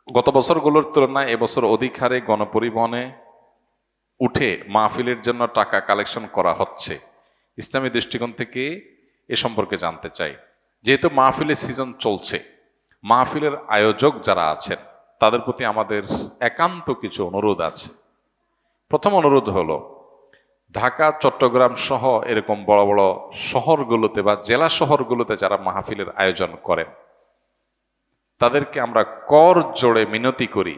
গত বছরগুলোর তুলনায় এবছর অধিক হারে গণপরিবহনে উঠে মাহফিলের জন্য টাকা কালেকশন করা হচ্ছে। ইসলামী দৃষ্টিকোণ থেকে এ সম্পর্কে জানতে চাই। যেহেতু মাহফিলের সিজন চলছে, মাহফিলের আয়োজক যারা আছেন তাদের প্রতি আমাদের একান্ত কিছু অনুরোধ আছে। প্রথম অনুরোধ হলো, ঢাকা, চট্টগ্রাম সহ এরকম বড় বড় শহরগুলোতে বা জেলা শহরগুলোতে যারা মাহফিলের আয়োজন করেন, তাদেরকে আমরা কর জোড়ে মিনতি করি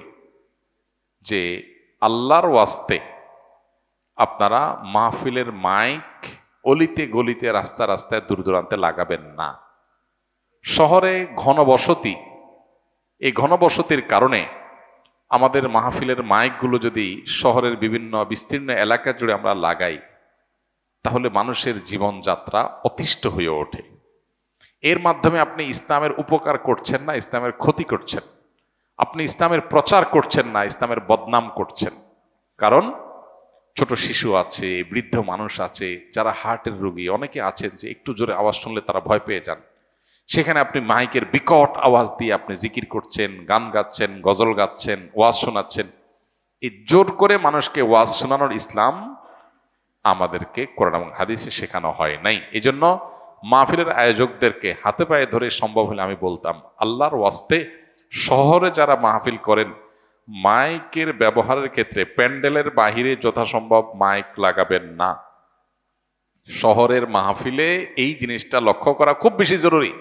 যে আল্লাহর ওয়াস্তে আপনারা মাহফিলের মাইক অলিতে গলিতে রাস্তা রাস্তায় দূর দূরান্তে লাগাবেন না। শহরে ঘনবসতি, এই ঘনবসতির কারণে আমাদের মাহফিলের মাইকগুলো যদি শহরের বিভিন্ন বিস্তীর্ণ এলাকা জুড়ে আমরা লাগাই, তাহলে মানুষের জীবনযাত্রা অতিষ্ঠ হয়ে ওঠে। এর মাধ্যমে আপনি ইসলামের উপকার করছেন না, ইসলামের ক্ষতি করছেন। আপনি ইসলামের প্রচার করছেন না, ইসলামের বদনাম করছেন। কারণ ছোট শিশু আছে, বৃদ্ধ মানুষ আছে, যারা হার্টের রোগী, অনেকে আছেন যে একটু জোরে আওয়াজ শুনলে তারা ভয় পেয়ে যান। সেখানে আপনি মাইকের বিকট আওয়াজ দিয়ে আপনি জিকির করছেন, গান গাচ্ছেন, গজল গাচ্ছেন, ওয়াজ শোনাচ্ছেন। এই জোর করে মানুষকে ওয়াজ শোনানোর ইসলাম আমাদেরকে কোরআন এবং হাদিসে শেখানো হয় নাই। এই জন্য মাহফিলের আয়োজকদেরকে হাতে পায়ে ধরে সম্ভব হলে আমি বলতাম, আল্লাহর ওয়াস্তে শহরে যারা মাহফিল করেন, মাইকের ব্যবহারের ক্ষেত্রে প্যান্ডেলের বাহিরে যথাসম্ভব মাইক লাগাবেন না। শহরের মাহফিলে এই জিনিসটা লক্ষ্য করা খুব বেশি জরুরি।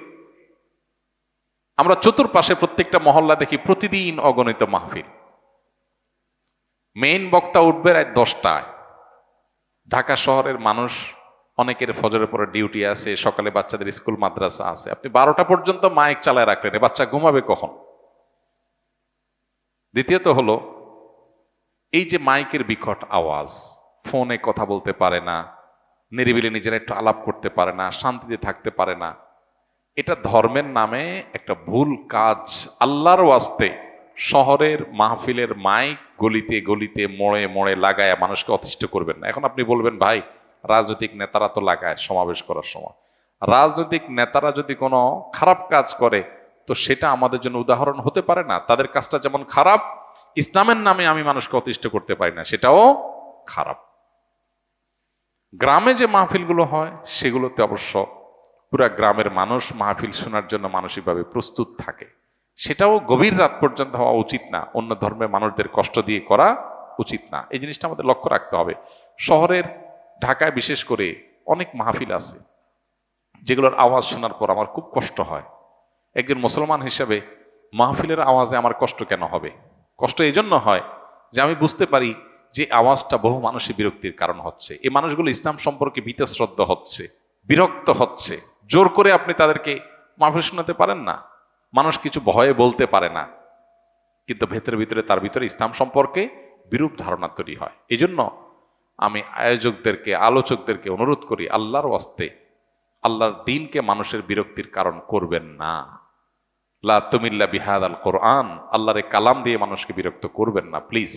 আমরা চতুর্পাশে প্রত্যেকটা মহল্লা দেখি প্রতিদিন অগণিত মাহফিল। মেইন বক্তা উঠবে রাত 10টায়। ঢাকা শহরের মানুষ অনেকের ফজরের পরে ডিউটি আছে, সকালে বাচ্চাদের স্কুল মাদ্রাসা আছে। আপনি 12টা পর্যন্ত মাইক চালায় রাখলেন, বাচ্চা ঘুমাবে কখন? দ্বিতীয়ত হলো, এই যে মাইকের বিকট আওয়াজ, ফোনে কথা বলতে পারে না, নিরিবিলি নিজেরা একটু আলাপ করতে পারে না, শান্তিতে থাকতে পারে না, এটা ধর্মের নামে একটা ভুল কাজ। আল্লাহর ওয়াস্তে শহরের মাহফিলের মাইক গলিতে গলিতে মোড়ে মোড়ে লাগায় মানুষকে অতিষ্ঠ করবেন না। এখন আপনি বলবেন, ভাই রাজনৈতিক নেতারা তো লাগায় সমাবেশ করার সময়। রাজনৈতিক নেতারা যদি কোনো খারাপ কাজ করে, তো সেটা আমাদের জন্য উদাহরণ হতে পারে না? তাদের কাজটা যেমন খারাপ, ইসলামের নামে আমি মানুষকে অতিষ্ঠ করতে পারি না, সেটাও খারাপ। গ্রামে যে মাহফিলগুলো হয় সেগুলোতে অবশ্য পুরা গ্রামের মানুষ মাহফিল শোনার জন্য মানসিকভাবে প্রস্তুত থাকে। সেটাও গভীর রাত পর্যন্ত হওয়া উচিত না, অন্য ধর্মের মানুষদের কষ্ট দিয়ে করা উচিত না। এই জিনিসটা আমাদের লক্ষ্য রাখতে হবে। শহরের ঢাকায় বিশেষ করে অনেক মাহফিল আছে যেগুলোর আওয়াজ শোনার পর আমার খুব কষ্ট হয়। একজন মুসলমান হিসেবে মাহফিলের আওয়াজে আমার কষ্ট কেন হবে? কষ্ট এই জন্য হয় যে আমি বুঝতে পারি যে আওয়াজটা বহু মানুষের বিরক্তির কারণ হচ্ছে। এই মানুষগুলো ইসলাম সম্পর্কে বীতশ্রদ্ধ হচ্ছে, বিরক্ত হচ্ছে। জোর করে আপনি তাদেরকে মাহফিল শোনাতে পারেন না। মানুষ কিছু ভয়ে বলতে পারে না, কিন্তু ভেতরে ভিতরে তার ভিতরে ইসলাম সম্পর্কে বিরূপ ধারণা তৈরি হয়। এই জন্য আমি আয়োজকদেরকে, আলোচকদেরকে অনুরোধ করি, আল্লাহর ওয়াস্তে আল্লাহর দ্বীনকে মানুষের বিরক্তির কারণ করবেন না। লা তুমিল্লা বিহাদাল কোরআন, আল্লাহর কালাম দিয়ে মানুষকে বিরক্ত করবেন না প্লিজ।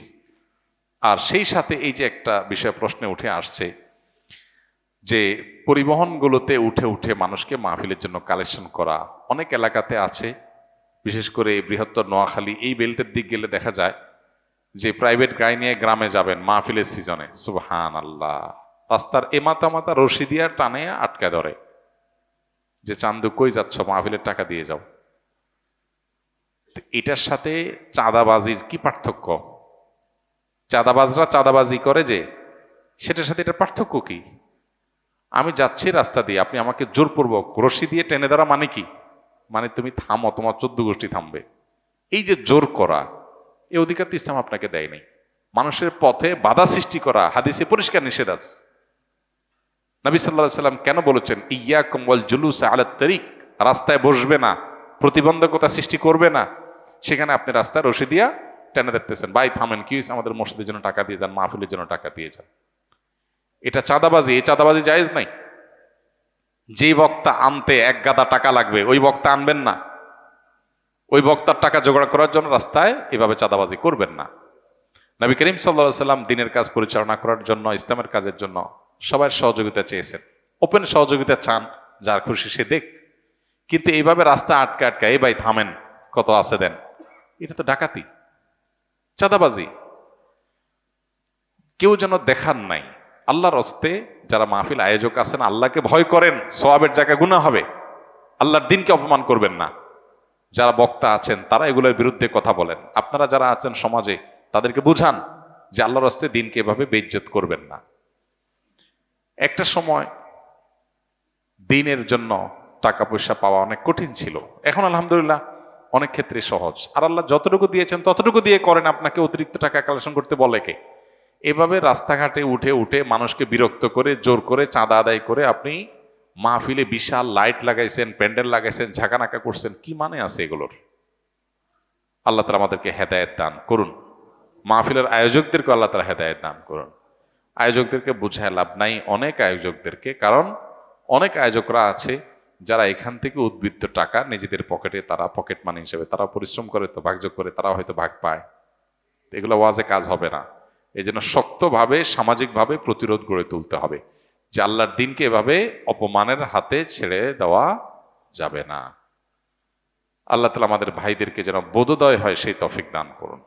আর সেই সাথে এই যে একটা বিষয় প্রশ্নে উঠে আসছে যে পরিবহনগুলোতে উঠে উঠে মানুষকে মাহফিলের জন্য কালেকশন করা, অনেক এলাকাতে আছে, বিশেষ করে বৃহত্তর নোয়াখালী এই বেল্টের দিক গেলে দেখা যায় যে প্রাইভেট গাড়ি নিয়ে গ্রামে যাবেন মাহফিলের সিজনে, সুবহান আল্লাহ, রাস্তার এ মাথা মাথা রশি দিয়া টানে আটকে ধরে যে চান্দু কই যাচ্ছ, মাহফিলের টাকা দিয়ে যাও। এটার সাথে চাঁদাবাজির কি পার্থক্য? চাঁদাবাজরা চাঁদাবাজি করে যে, সেটার সাথে এটার পার্থক্য কি? আমি যাচ্ছি রাস্তা দিয়ে, আপনি আমাকে জোরপূর্বক রশি দিয়ে টেনে ধরা মানে কি? মানে তুমি থামো, তোমার 14 গোষ্ঠী থামবে। এই যে জোর করা, এই অধিকার তো ইসলাম আপনাকে দেয় নাই। মানুষের পথে বাধা সৃষ্টি করা হাদিসে পরিষ্কার নিষেধ আছে। নবী সাল্লাল্লাহু আলাইহি সাল্লাম কেন বলেছেন, ইয়াকুম ওয়াল জুলুস আলা তারিক, রাস্তায় বসবে না, প্রতিবন্ধকতা সৃষ্টি করবে না। সেখানে আপনি রাস্তায় রশি দিয়া টেনে দেখতেছেন, ভাই থামেন, কি হয়েছে, আমাদের মসজিদের জন্য টাকা দিয়ে যান, মাহফিলের জন্য টাকা দিয়ে যান। এটা চাঁদাবাজি, এই চাঁদাবাজি জায়েজ নাই। যে বক্তা আনতে এক গাদা টাকা লাগবে ওই বক্তা আনবেন না, ওই বক্তার টাকা জোগাড় করার জন্য রাস্তায় এভাবে চাঁদাবাজি করবেন না। নবী করিম সাল্লাল্লাহু আলাইহি সাল্লাম দিনের কাজ পরিচালনা করার জন্য, ইসলামের কাজের জন্য সবার সহযোগিতা চেয়েছেন। ওপেন সহযোগিতা চান, যার খুশি সে দেখ। কিন্তু এইভাবে রাস্তা আটকে আটকে, এই ভাই থামেন, কত আছে দেন, এটা তো ডাকাতি, চাঁদাবাজি। কেউ যেন দেখার নাই। আল্লাহর হস্তে যারা মাহফিল আয়োজক আছেন, আল্লাহকে ভয় করেন, সওয়াবের জায়গা গুনাহ হবে। আল্লাহর দিনকে অপমান করবেন না। যারা বক্তা আছেন তারা এগুলোর বিরুদ্ধে কথা বলেন। আপনারা যারা আছেন সমাজে তাদেরকে বুঝান যে আল্লাহর হস্তে দিনকে এভাবে বেইজ্জত করবেন না। একটা সময় দিনের জন্য টাকা পয়সা পাওয়া অনেক কঠিন ছিল, এখন আলহামদুলিল্লাহ অনেক ক্ষেত্রে সহজ। আর আল্লাহ যতটুকু দিয়েছেন ততটুকু দিয়ে করেন, আপনাকে অতিরিক্ত টাকা কালেকশন করতে বলে কে? এভাবে রাস্তাঘাটে উঠে উঠে মানুষকে বিরক্ত করে জোর করে চাঁদা আদায় করে আপনি মাহফিলে বিশাল লাইট লাগাইছেন, প্যান্ডেল লাগাইছেন, ঝাঁকানাকা করছেন, কি মানে আছে এগুলোর? আল্লাহ তাআলা আমাদেরকে হেদায়েত দান করুন। মাহফিলের আয়োজকদেরকে আল্লাহ তাআলা হেদায়েত দান করুন। আয়োজকদেরকে বুঝায় লাভ নাই, অনেক আয়োজকদেরকে, কারণ অনেক আয়োজকরা আছে যারা এখান থেকে উদ্বৃত্ত টাকা নিজেদের পকেটে, তারা পকেট মানি হিসেবে তারা পরিশ্রম করে, তো ভাগযোগ করে, তারা হয়তো ভাগ পায়। এগুলো ওয়াজে কাজ হবে না। এই জন্য শক্তভাবে সামাজিকভাবে প্রতিরোধ গড়ে তুলতে হবে যে আল্লাহর দিনকে এভাবে অপমানের হাতে ছেড়ে দেওয়া যাবে না। আল্লাহ তাআলা আমাদের ভাইদেরকে যেন বোধোদয় হয় সেই তৌফিক দান করুন।